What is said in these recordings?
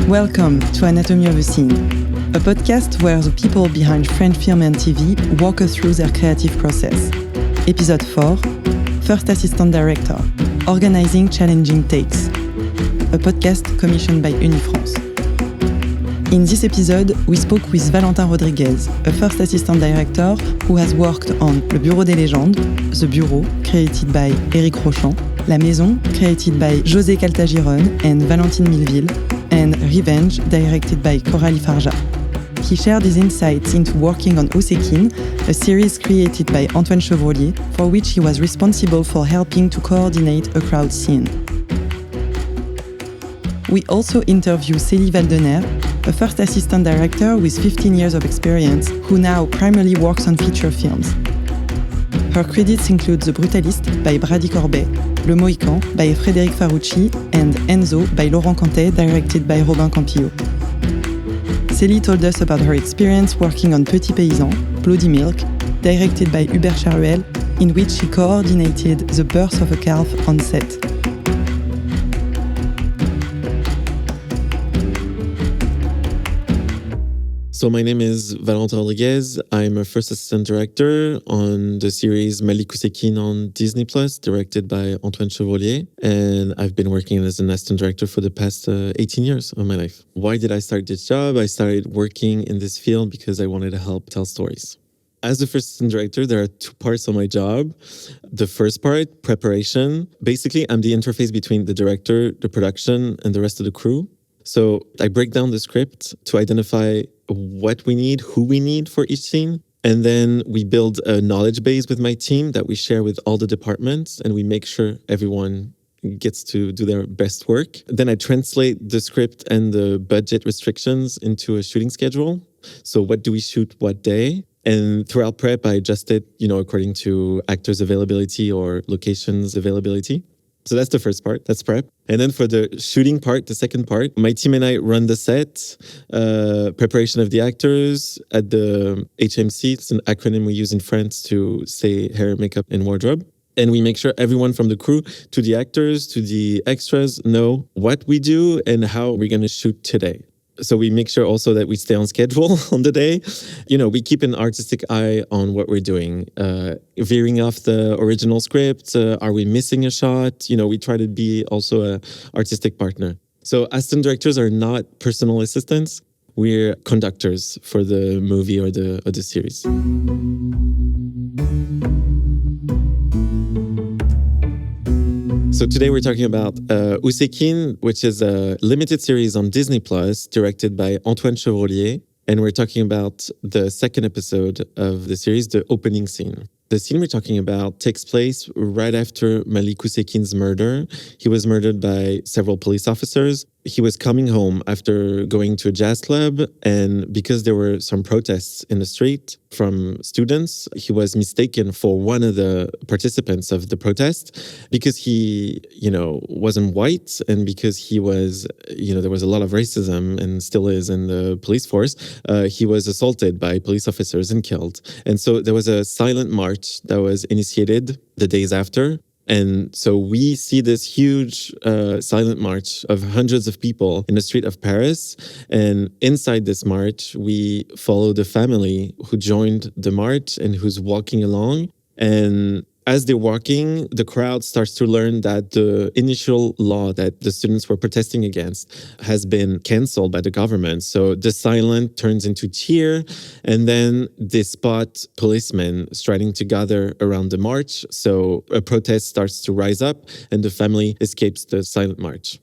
Welcome to Anatomy of a Scene, a podcast where the people behind French film and TV walk us through their creative process. Episode 4, First Assistant Director, Organizing Challenging Takes, a podcast commissioned by Unifrance. In this episode, we spoke with Valentin Rodriguez, a First Assistant Director who has worked on Le Bureau des Légendes, The Bureau, created by Éric Rochant, La Maison, created by José Caltagirone and Valentine Milleville, and Revenge, directed by Coralie Farja. He shared his insights into working on Oussekine, a series created by Antoine Chevrolier, for which he was responsible for helping to coordinate a crowd scene. We also interview Célie Valdenaire, a first assistant director with 15 years of experience, who now primarily works on feature films. Her credits include The Brutalist by Brady Corbet, Le Mohican by Frédéric Farucci, and Enzo by Laurent Cantet, directed by Robin Campillo. Célie told us about her experience working on Petit Paysan, Bloody Milk, directed by Hubert Charuel, in which she coordinated the birth of a calf on set. So my name is Valentin Rodriguez. I'm a first assistant director on the series Oussekine on Disney+, directed by Antoine Chevrolier. And I've been working as an assistant director for the past 18 years of my life. Why did I start this job? I started working in this field because I wanted to help tell stories. As a first assistant director, there are two parts of my job. The first part, preparation. Basically, I'm the interface between the director, the production, and the rest of the crew. So I break down the script to identify what we need, who we need for each scene. And then we build a knowledge base with my team that we share with all the departments, and we make sure everyone gets to do their best work. Then I translate the script and the budget restrictions into a shooting schedule. So what do we shoot what day? And throughout prep, I adjust it, according to actors' availability or locations' availability. So that's the first part, that's prep. And then for the shooting part, the second part, my team and I run the set, preparation of the actors at the HMC. It's an acronym we use in France to say hair, makeup, and wardrobe. And we make sure everyone from the crew to the actors, to the extras know what we do and how we're going to shoot today. So we make sure also that we stay on schedule on the day. We keep an artistic eye on what we're doing. Veering off the original script, are we missing a shot? We try to be also an artistic partner. So assistant directors are not personal assistants. We're conductors for the movie or the series. So today we're talking about Oussekine, which is a limited series on Disney+, directed by Antoine Chevrolier. And we're talking about the second episode of the series, the opening scene. The scene we're talking about takes place right after Malik Oussekine's murder. He was murdered by several police officers. He was coming home after going to a jazz club, and because there were some protests in the street from students, he was mistaken for one of the participants of the protest because he, wasn't white, and because he was, there was a lot of racism and still is in the police force. He was assaulted by police officers and killed. And so there was a silent march that was initiated the days after. And so we see this huge silent march of hundreds of people in the street of Paris. And inside this march, we follow the family who joined the march and who's walking along. And as they're walking, the crowd starts to learn that the initial law that the students were protesting against has been canceled by the government. So the silence turns into cheer, and then they spot policemen starting to gather around the march. So a protest starts to rise up, and the family escapes the silent march.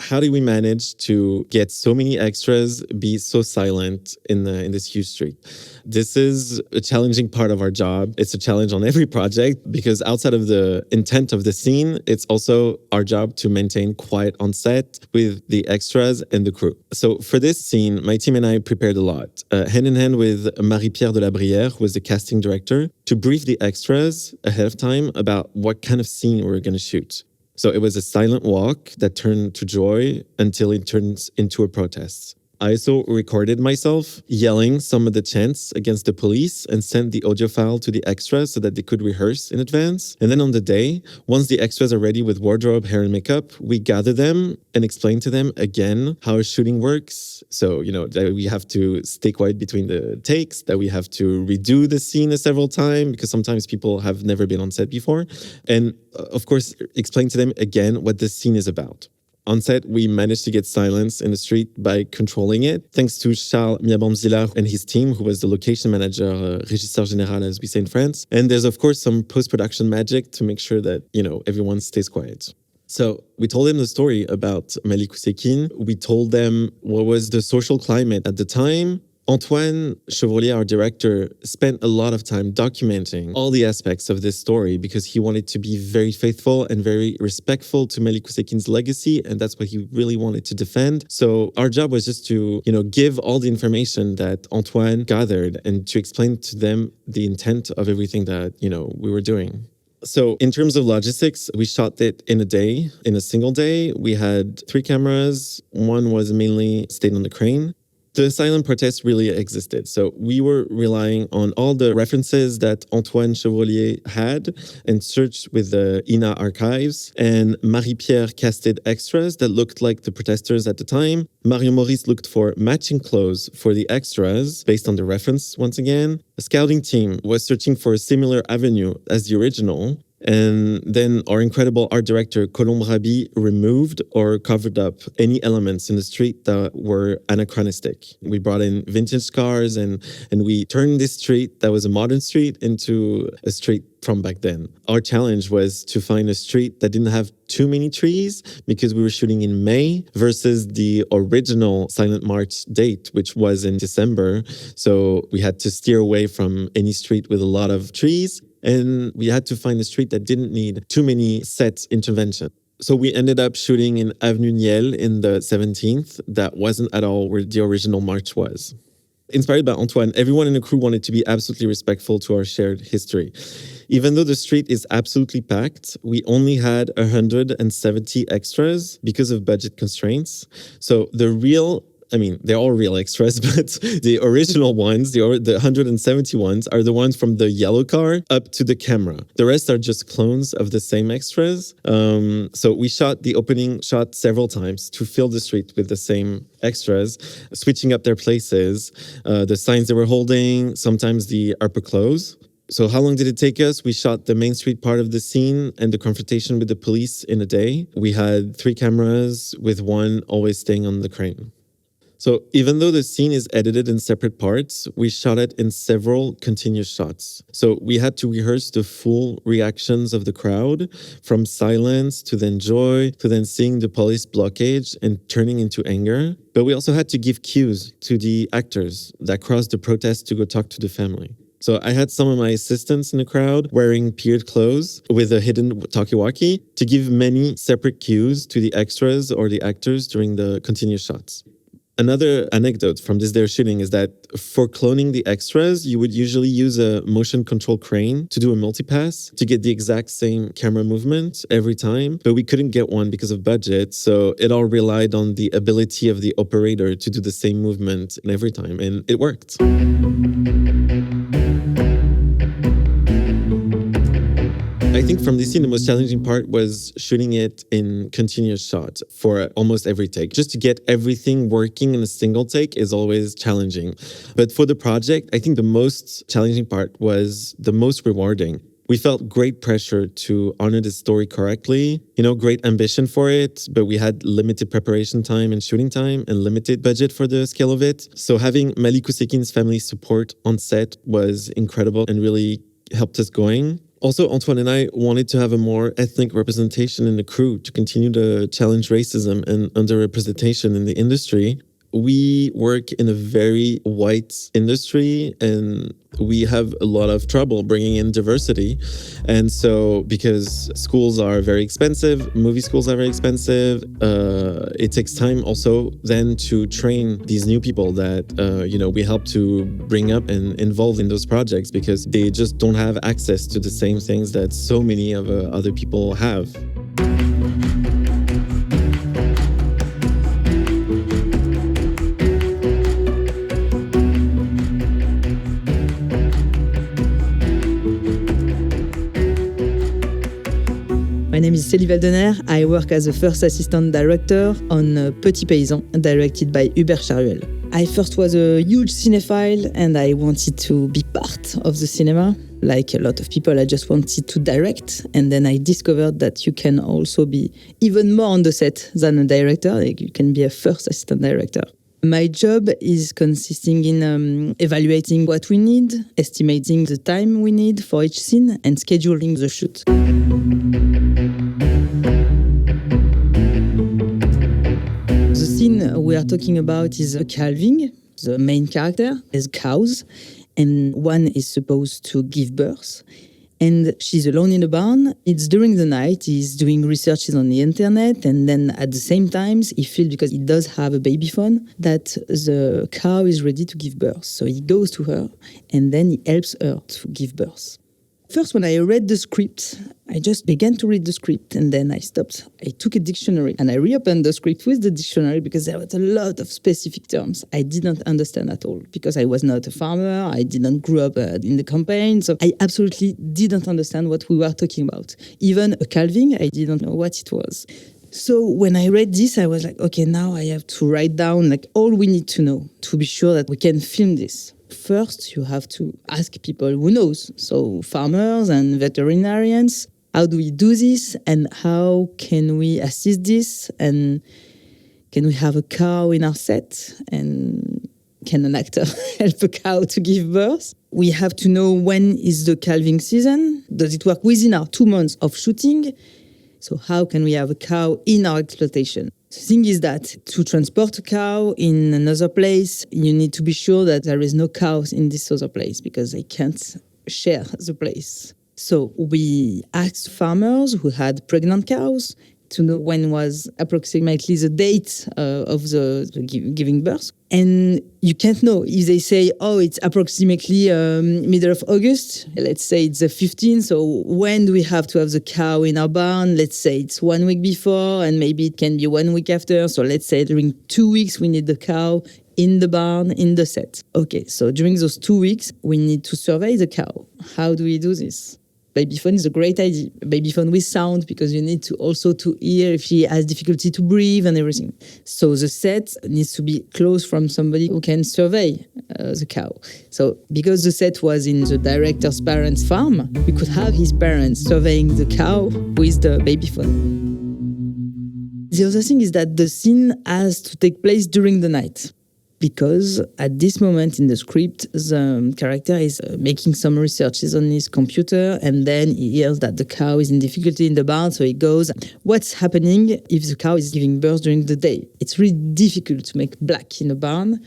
How do we manage to get so many extras be so silent in this huge street? This is a challenging part of our job. It's a challenge on every project because outside of the intent of the scene, it's also our job to maintain quiet on set with the extras and the crew. So for this scene, my team and I prepared a lot, hand in hand with Marie-Pierre de la Brière, who was the casting director, to brief the extras ahead of time about what kind of scene we were going to shoot. So it was a silent walk that turned to joy until it turns into a protest. I also recorded myself yelling some of the chants against the police and sent the audio file to the extras so that they could rehearse in advance. And then on the day, once the extras are ready with wardrobe, hair, and makeup, we gather them and explain to them again how a shooting works. So, that we have to stay quiet between the takes, that we have to redo the scene several times because sometimes people have never been on set before. And of course, explain to them again what the scene is about. On set, we managed to get silence in the street by controlling it, thanks to Charles Miabamzila and his team, who was the location manager, régisseur général, as we say in France. And there's, of course, some post-production magic to make sure that, everyone stays quiet. So we told them the story about Malik Oussekine. We told them what was the social climate at the time. Antoine Chevrolier, our director, spent a lot of time documenting all the aspects of this story because he wanted to be very faithful and very respectful to Malik Oussekine's legacy, and that's what he really wanted to defend. So our job was just to, give all the information that Antoine gathered and to explain to them the intent of everything that, we were doing. So in terms of logistics, we shot it in a single day. We had 3 cameras. One was mainly stayed on the crane. The silent protest really existed. So we were relying on all the references that Antoine Chevrolier had and searched with the INA archives. And Marie-Pierre casted extras that looked like the protesters at the time. Mario Maurice looked for matching clothes for the extras based on the reference once again. The scouting team was searching for a similar avenue as the original. And then our incredible art director, Colombe Rabi, removed or covered up any elements in the street that were anachronistic. We brought in vintage cars and we turned this street that was a modern street into a street from back then. Our challenge was to find a street that didn't have too many trees because we were shooting in May versus the original Silent March date, which was in December. So we had to steer away from any street with a lot of trees. And we had to find a street that didn't need too many set intervention. So we ended up shooting in Avenue Niel in the 17th. That wasn't at all where the original march was. Inspired by Antoine, everyone in the crew wanted to be absolutely respectful to our shared history. Even though the street is absolutely packed, we only had 170 extras because of budget constraints. So they're all real extras, but the original ones, the 170 ones, are the ones from the yellow car up to the camera. The rest are just clones of the same extras. So we shot the opening shot several times to fill the street with the same extras, switching up their places, the signs they were holding, sometimes the upper clothes. So how long did it take us? We shot the main street part of the scene and the confrontation with the police in a day. We had 3 cameras with one always staying on the crane. So even though the scene is edited in separate parts, we shot it in several continuous shots. So we had to rehearse the full reactions of the crowd, from silence to then joy, to then seeing the police blockage and turning into anger. But we also had to give cues to the actors that crossed the protest to go talk to the family. So I had some of my assistants in the crowd wearing period clothes with a hidden talkie-walkie to give many separate cues to the extras or the actors during the continuous shots. Another anecdote from this day of shooting is that for cloning the extras, you would usually use a motion control crane to do a multipass to get the exact same camera movement every time. But we couldn't get one because of budget. So it all relied on the ability of the operator to do the same movement every time. And it worked. I think from this scene, the most challenging part was shooting it in continuous shots for almost every take. Just to get everything working in a single take is always challenging. But for the project, I think the most challenging part was the most rewarding. We felt great pressure to honor the story correctly, great ambition for it, but we had limited preparation time and shooting time and limited budget for the scale of it. So having Malik Oussekine's family support on set was incredible and really helped us going. Also, Antoine and I wanted to have a more ethnic representation in the crew to continue to challenge racism and underrepresentation in the industry. We work in a very white industry and we have a lot of trouble bringing in diversity. And so because schools are very expensive, movie schools are very expensive, it takes time also then to train these new people that, we help to bring up and involve in those projects because they just don't have access to the same things that so many of other people have. name is Célie Valdenaire. I work as a first assistant director on Petit Paysan, directed by Hubert Charuel. I first was a huge cinephile and I wanted to be part of the cinema. Like a lot of people, I just wanted to direct. And then I discovered that you can also be even more on the set than a director. Like you can be a first assistant director. My job is consisting in evaluating what we need, estimating the time we need for each scene, and scheduling the shoot. The scene we are talking about is a calving. The main character is cows, and one is supposed to give birth. And she's alone in a barn. It's during the night. He's doing researches on the internet. And then at the same time, he feels, because he does have a baby phone, that the cow is ready to give birth. So he goes to her and then he helps her to give birth. First, when I read the script, I just began to read the script and then I stopped. I took a dictionary and I reopened the script with the dictionary because there was a lot of specific terms I didn't understand at all because I was not a farmer, I didn't grow up in the campaign, so I absolutely didn't understand what we were talking about. Even a calving, I didn't know what it was. So when I read this, I was like, okay, now I have to write down like all we need to know to be sure that we can film this. First, you have to ask people who knows. So farmers and veterinarians, how do we do this and how can we assist this? And can we have a cow in our set? And can an actor help a cow to give birth? We have to know when is the calving season. Does it work within our 2 months of shooting? So how can we have a cow in our exploitation? The thing is that to transport a cow in another place, you need to be sure that there is no cows in this other place because they can't share the place. So we asked farmers who had pregnant cows to know when was approximately the date of the giving birth. And you can't know if they say, oh, it's approximately middle of August. Let's say it's the 15th. So when do we have to have the cow in our barn? Let's say it's 1 week before and maybe it can be 1 week after. So let's say during 2 weeks, we need the cow in the barn, in the set. Okay, so during those 2 weeks, we need to survey the cow. How do we do this? Babyphone is a great idea. Babyphone with sound because you need to also to hear if she has difficulty to breathe and everything. So the set needs to be close from somebody who can survey the cow. So because the set was in the director's parents' farm, we could have his parents surveying the cow with the babyphone. The other thing is that the scene has to take place during the night. Because at this moment in the script, the character is making some researches on his computer and then he hears that the cow is in difficulty in the barn, so he goes, what's happening if the cow is giving birth during the day? It's really difficult to make black in a barn.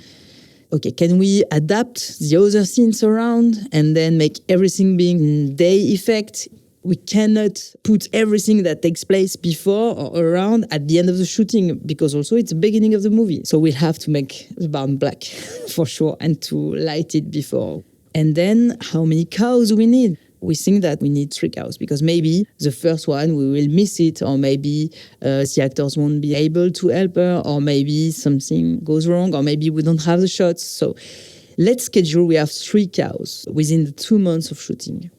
Okay, can we adapt the other scenes around and then make everything being day effect? We cannot put everything that takes place before or around at the end of the shooting because also it's the beginning of the movie. So we have to make the barn black for sure and to light it before. And then how many cows we need? We think that we need 3 cows because maybe the first one we will miss it or maybe the actors won't be able to help her or maybe something goes wrong or maybe we don't have the shots. So let's schedule we have 3 cows within the 2 months of shooting.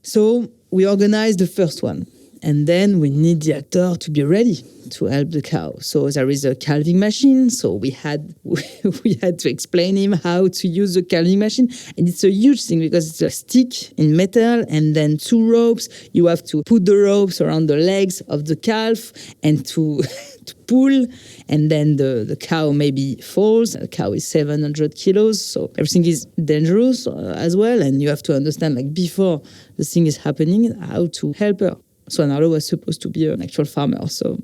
So we organize the first one, and then we need the actor to be ready to help the cow. So there is a calving machine. So we had to explain him how to use the calving machine, and it's a huge thing because it's a stick in metal and then 2 ropes. You have to put the ropes around the legs of the calf and to pull, and then the cow maybe falls. The cow is 700 kilos, so everything is dangerous as well. And you have to understand, like before the thing is happening, how to help her. So Arlo was supposed to be an actual farmer. So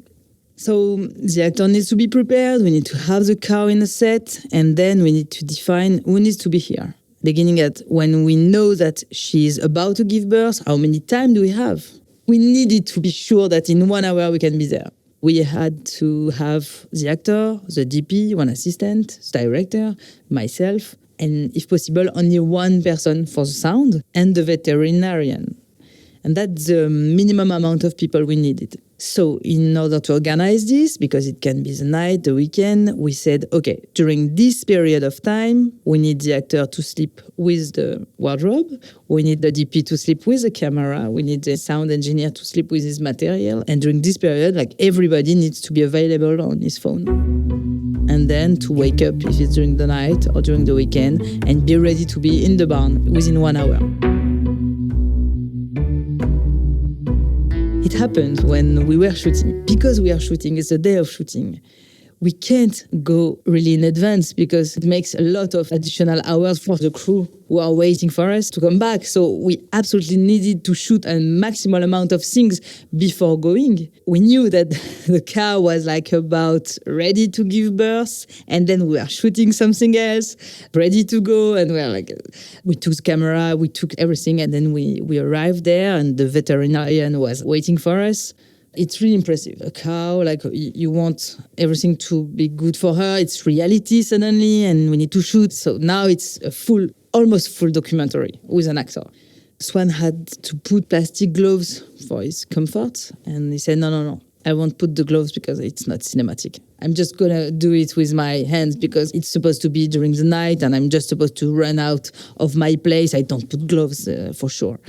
the actor needs to be prepared. We need to have the cow in the set, and then we need to define who needs to be here. Beginning at when we know that she's about to give birth, how many time do we have? We needed to be sure that in 1 hour we can be there. We had to have the actor, the DP, one assistant, the director, myself, and if possible, only one person for the sound and the veterinarian. And that's the minimum amount of people we needed. So in order to organize this, because it can be the night, the weekend, we said, okay, during this period of time, we need the actor to sleep with the wardrobe. We need the DP to sleep with the camera. We need the sound engineer to sleep with his material. And during this period, like everybody needs to be available on his phone. And then to wake up if it's during the night or during the weekend and be ready to be in the barn within 1 hour. It happened when we were shooting. Because we are shooting, it's the day of shooting. We can't go really in advance because it makes a lot of additional hours for the crew who are waiting for us to come back. So we absolutely needed to shoot a maximal amount of things before going. We knew that the cow was like about ready to give birth, and then we were shooting something else, ready to go, and we took the camera, we took everything, and then we arrived there, and the veterinarian was waiting for us. It's really impressive. A cow, you want everything to be good for her. It's reality suddenly, and we need to shoot. So now it's a almost full documentary with an actor. Swan had to put plastic gloves for his comfort, and he said, no, I won't put the gloves because it's not cinematic. I'm just going to do it with my hands because it's supposed to be during the night, and I'm just supposed to run out of my place. I don't put gloves for sure.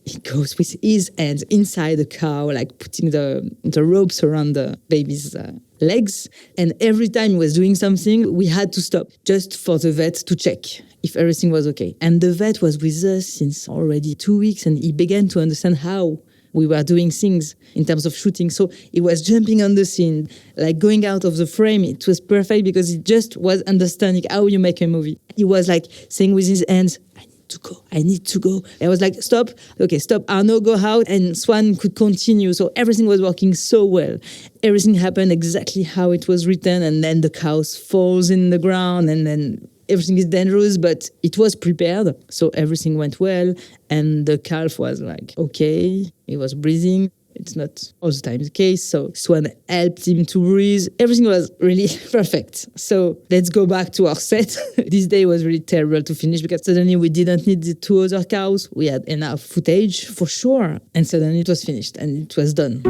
He goes with his hands inside the cow, putting the ropes around the baby's legs. And every time he was doing something, we had to stop just for the vet to check if everything was okay. And the vet was with us since already 2 weeks, and he began to understand how we were doing things in terms of shooting. So he was jumping on the scene, going out of the frame. It was perfect because he just was understanding how you make a movie. He was saying with his hands, I need to go. I was like, stop. Okay, stop. Arnaud, go out. And Swan could continue. So everything was working so well. Everything happened exactly how it was written. And then the cow falls in the ground. And then everything is dangerous, but it was prepared. So everything went well. And the calf was okay. He was breathing. It's not all the time the case. So Swan helped him to breathe. Everything was really perfect. So let's go back to our set. This day was really terrible to finish because suddenly we didn't need the 2 other cows. We had enough footage for sure. And suddenly it was finished and it was done.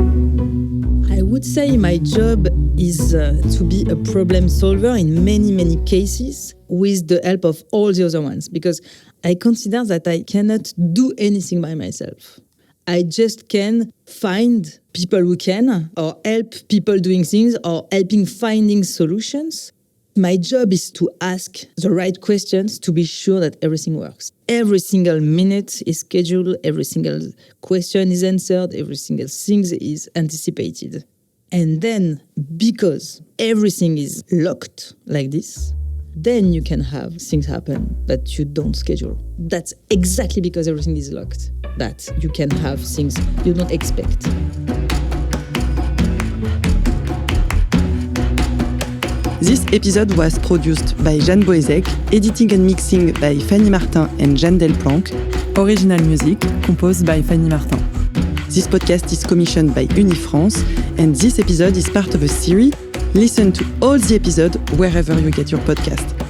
I would say my job is to be a problem solver in many, many cases with the help of all the other ones, because I consider that I cannot do anything by myself. I just can find people who can, or help people doing things, or helping finding solutions. My job is to ask the right questions to be sure that everything works. Every single minute is scheduled, every single question is answered, every single thing is anticipated. And then, because everything is locked like this, then you can have things happen that you don't schedule. That's exactly because everything is locked that you can have things you don't expect. This episode was produced by Jeanne Boezek, editing and mixing by Fanny Martin and Jeanne Delplanque, original music composed by Fanny Martin. This podcast is commissioned by Unifrance, and this episode is part of a series. Listen to all the episodes wherever you get your podcast.